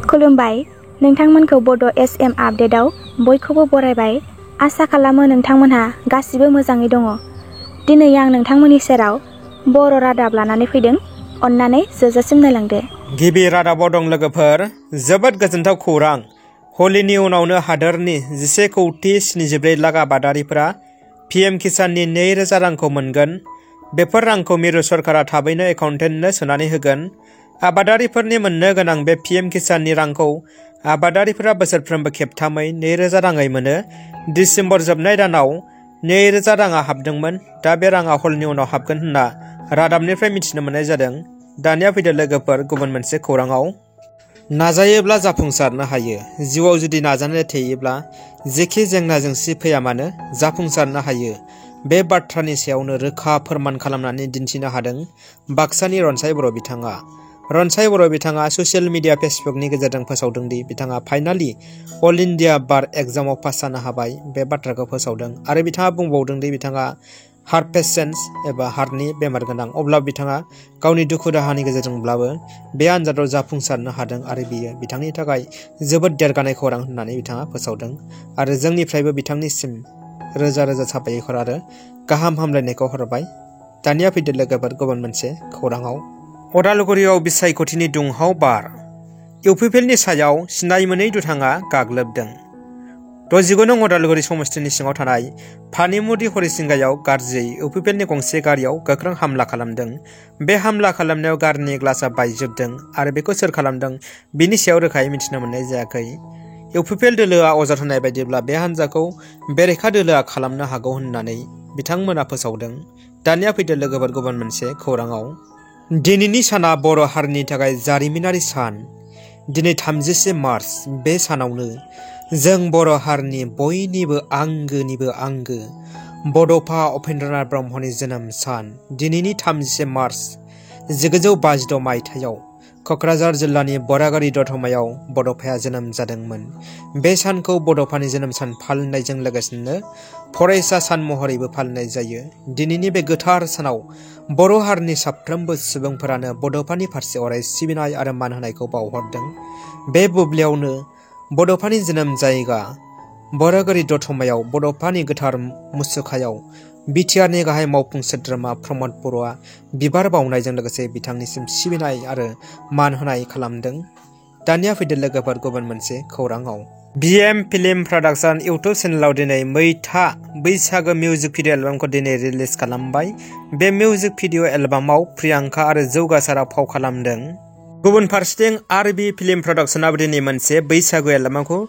खुलुमबाय नोंथांमोनखौ बड' SM आपडेटआव बयखौबो बरायबाय। आसा खालामो नोंथांमोनहा गासिबो मोजाङै दङ। दिनै आं नोंथांमोननि सेराव बर' रादाब लानानै फैदों। अन्नानै जोबजासिम नायलांदो। गिबि रादाबाव दं लोगोफोर, जोबोद गोजोनथाव खौरां। हलिनि उनावनो हादोरनि 11,74,00,000 आबादारिफोरा PM किसाननि 2,000 रांखौ मोनगोन। बेफोर रांखौ मिरु सरकारा थाबैनो एकाउन्टेन्टनो सोनानै होगोन। आबादारिफोरनि मोननो गोनां बे PM किसाननि रांखौ आबादारिफोरा बोसोरफ्रोमबो खेबथामै 2,000 राङै मोनो। दिसेम्बर जोबनाय दानाव 2,000 राङा हाबदोंमोन। दा बे राङा हलनि उनाव हाबगोन होनना रादाबनिफ्राय मिथिनो मोननाय जादों। दानिया फैदो लोगोफोर गुबुन मोनसे खौराङाव। नाजायोब्ला जाफुंसारनो हायो। जिउआव जुदि नाजानाय थायोब्ला जेखि जेंना जेंसि फैया मानो जाफुंसारनो हायो। बे बाथ्रानि सायावनो रोखा फोरमान खालामनानै दिन्थिनो हादों बाक्सानि रनसाय बर' बिथाङा। रनसाय बर' बिथाङा ससियेल मिडिया फेसबुकनि गेजेरजों फोसावदों दि बिथाङा फाइनालि अल इन्डिया बार एग्जामाव पास जानो हाबाय। बे बाथ्राखौ फोसावदों आरो बिथाङा बुंबावदों दि बिथाङा हार्ट पेसेन्ट एबा हार्टनि बेमार गोनां, अब्ला बिथाङा गावनि दुखु दाहानि गेजेरजोंब्लाबो बे आनजादाव जाफुंसारनो हादों आरो बियो बिथांनि थाखाय जोबोद देरगानाय खौरां होननानै बिथाङा फोसावदों आरो जोंनिफ्रायबो बिथांनिसिम रोजा रोजा साबायखर आरो गाहाम हामलायनायखौ हरबाय। दानिया फैदो लोगोफोर गुबुन मोनसे खौराङाव। अदालगुरियाव बिसायख'थिनि दुंहाव बार, इउपिपिएलनि सायाव सिनाय मोनै दुथाङा गाग्लोबदों। 69 नं अदालगुरि समस्तिनि सिङाव थानाय फानिमुरि हरिसिंगायाव गाज्रियै इउपिपिएलनि गंसे गारियाव गोख्रों हामला खालामदों। बे हामला खालामनायाव गारिनि ग्लासआ बायजोबदों आरो बेखौ सोर खालामदों बिनि सायाव रोखायै मिथिनो मोननाय जायाखै। इउपिपिएल दोलोआ अजद होनाय बायदिब्ला बे हान्जाखौ बेरेखा दोलोआ खालामनो हागौ होननानै बिथांमोना फोसावदों। दानिया फैदो लोगोफोर गुबुन मोनसे खौराङाव। दिनैनि साना बर' हारिनि थाखाय जारिमिनारि सान। दिनै 31 मार्च। बे सानावनो जों बर' हारिनि बयनिबो आंगोनिबो आंगो बड'फा उपेन्द्रनाथ ब्रह्मनि जोनोम सान। दिनैनि 31 मार्च 1952 मायथाइयाव क'क्राझार जिल्लानि बरागारि दतमायाव बड'फाया जोनोम जादोंमोन। बे सानखौ बड'फानि जोनोम सान फालिनायजों लोगोसेनो फरायसा सान महरैबो फालिनाय जायो। दिनैनि बे गोथार सानाव बर' हारिनि साफ्रोमबो सुबुंफोरानो बड'फानि फारसे अराय सिबिनाय आरो मान होनायखौ बावहरदों। बे बुब्लियावनो बड'फानि जोनोम जायगा बरागारि दतमायाव बड'फानि गोथार मुसुखायाव बिटिआरनि गाहाय मावफुं सोद्रोमा प्रमद बर'आ बिबार बावनायजों लोगोसे बिथांनिसिम सिबिनाय आरो मान होनाय खालामदों। दानिया फैदो लोगोफोर गुबुन मोनसे खौराङाव। BM फिल्म प्रडाक्शन इउटुब चेनेलाव दिनै मैथा बैसागो मिउजिक भिडिअ एलबामखौ दिनै रिलिज खालामबाय। बे मिउजिक भिडिअ एलबामाव प्रियांका आरो जौगासारा फाव खालामदों। गुबुन फारसेथिं RB फिल्म प्रडाक्शनाबो दिनै मोनसे बैसागु एलबामखौ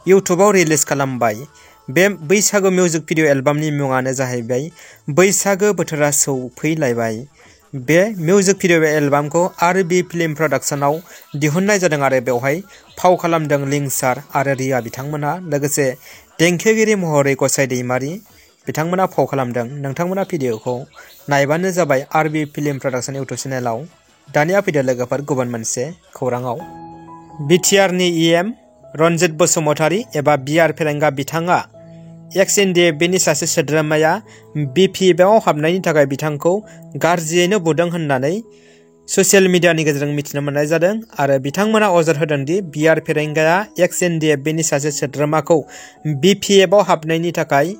इउटुबाव रिलिज खालामबाय। बे बैसागु मिउजिक भिडिअ एलबामनि मुङानो जाहैबाय बैसागो बोथोरा सौफैलायबाय। बे मिउजिक भिडिअ एलबामखौ RB फिल्म प्रडाक्शनाव दिहुननाय जादों आरो बेवहाय फाव खालामदों लिंसार आरो रिया बिथांमोनहा, लोगोसे देंखोगिरि महरै गसाइ दैमारि बिथांमोना फाव खालामदों। नोंथांमोना भिडिअखौ नायबानो जाबाय RB फिल्म प्रडाक्शन इउटुब चेनेलाव। दानिया फैदो लोगोफोर गुबुन मोनसे खौराङाव। बिटिआरनि EM रनजित बसुमतारी एबा बिआर फेरेंगा बिथाङा XNDF-नि सासे सोद्रोमाया BPFआव हाबनायनि थाखाय बिथांखौ गाज्रियैनो बुदों होननानै ससियेल मिडियानि गेजेरजों मिथिनो मोननाय जादों आरो बिथांमोना अजद होदों दि बिआर फेरेंगाया XNDF-नि सासे सोद्रोमाखौ BPFआव हाबनायनि थाखाय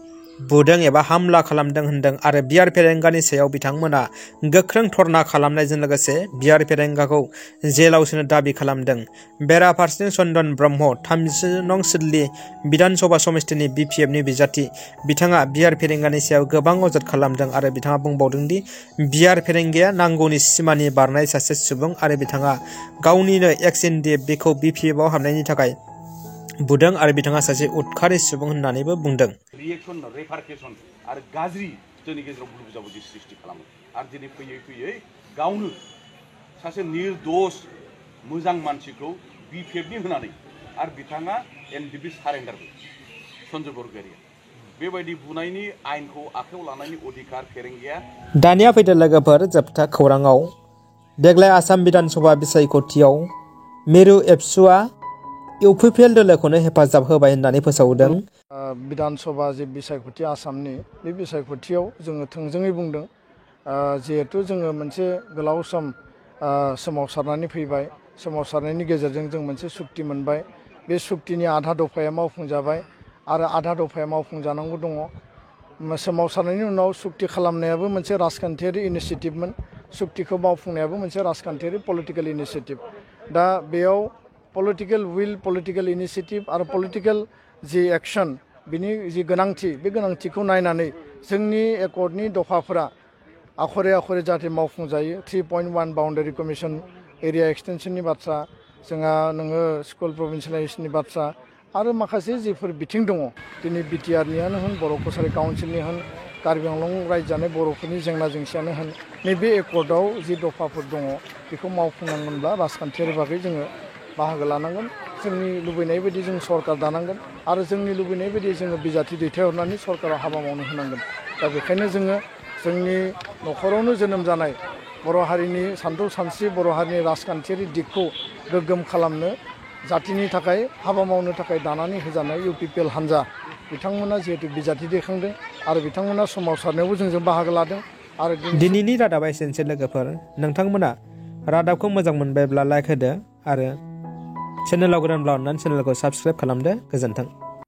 बुदों एबा हामला खालामदों होनदों आरो बिआर फेरेंगानि सायाव बिथांमोना गोख्रों धर्ना खालामनायजों लोगोसे बिआर फेरेंगाखौ जेलाव सोनो दाबि खालामदों। बेराफारसेथिं चन्दन ब्रह्म 30 नं सिदली बिधान सभा समस्तिनि BPFनि बिजाथि बिथाङा बिआर फेरेंगानि सायाव गोबां अजद खालामदों आरो बिथाङा बुंबावदों दि बिआर फेरेंगाया नांगौनि सिमानि बारनाय सासे सुबुं आरो बिथाङा गावनिनो XNDF-खौ BPFआव हाबनायनि थाखाय बुदों आरो बिथाङा सासे उदखारि सुबुं होननानैबो बुंदों। रिएक्शन रेपारकेशन आरो गाज्रि जोंनि गेजेराव बुलु बुजाबुजि सृष्टि खालामो आरो दिनै फैयै फैयै गावनो सासे निर्दोष मोजां मानसिखौ BPFनि होनानै आरो बिथाङा NDP सारेन्डारबो सन्जय बरगयारिया बेबायदि बुनायनि आयेनखौ आखायाव लानायनि अधिकार फेरेंगाया। दानिया फैदो लोगोफोर जोबथा खौराङाव। देग्लाय आसाम बिधान सभा बिसायख'थियाव मिरु एबसुआ इउपिपिएल दोलोखौनो हेफाजाब होबाय होननानै फोसावदों। बिधान सभा जे बिसायख'थि आसामनि बे बिसायख'थियाव जोङो थोंजोङै बुंदों जिहेथु जोङो मोनसे गोलाव सम सोमावसारनानै फैबाय सोमावसारनायनि गेजेरजों जों मोनसे सुक्ति मोनबाय। बे सुक्तिनि आधा दफाया मावफुंजाबाय आरो आधा दफाया मावफुंजानांगौ दङ। सोमावसारनायनि उनाव सुक्ति खालामनायाबो मोनसे राजखान्थियारि इनिसियेटिभमोन। सुक्तिखौ मावफुंनायाबो मोनसे राजखान्थियारि पलिटिकेल इनिसियेटिभ। दा बेयाव पलिटिकेल उइल, पलिटिकेल इनिसियेटिभ आरो पलिटिकेल जि एक्सन, बिनि जि गोनांथि, बे गोनांथिखौ नायनानै जोंनि एकर्डनि दफाफोरा आखरे आखरे जाहाथे मावफुंजायो। 3.1 बाउन्डारि कमिसन एरिया एक्सटेनसननि बाथ्रा, जोंहा नोङो स्कुल प्रभिन्सियलाइजेसननि बाथ्रा आरो माखासे जिफोर बिथिं दङ, दिनै बिटिआरनियानो होन, बर' कसारि काउन्सिलनि होन, कार्बि आंलं रायजो जानाय बर'फोरनि जेंना जेंसियानो होन, नैबे एकर्डआव जि दफाफोर दङ बेखौ मावफुंनांगोनब्ला राजखान्थियारि बागै जोङो बाहागो लानांगोन। जोंनि लुबैनाय बायदि जों सरकार दानांगोन आरो जोंनि लुबैनाय बायदि जोङो बिजाथि दैथायहरनानै सरकाराव हाबा मावनो होनांगोन। दा बेखायनो जोङो जोंनि न'खरावनो जोनोम जानाय बर' हारिनि सानथौ सानस्रि, बर' हारिनि राजखान्थियारि दिगखौ गोग्गोम खालामनो जातिनि थाखाय हाबा मावनो थाखाय दानानै होजानाय UPPL हान्जा, बिथांमोना जिहेतु बिजाथि दैखांदों आरो बिथांमोना सोमावसारनायावबो जोंजों बाहागो लादों। आरो दिनैनि रादाबा एसेनोसै लोगोफोर। नोंथांमोना रादाबखौ मोजां मोनबायब्ला लाइक होदो आरो चेनेलाव गोदानब्ला अननानै चेनेलखौ साबस्क्राइब खालामदो। गोजोन्थों।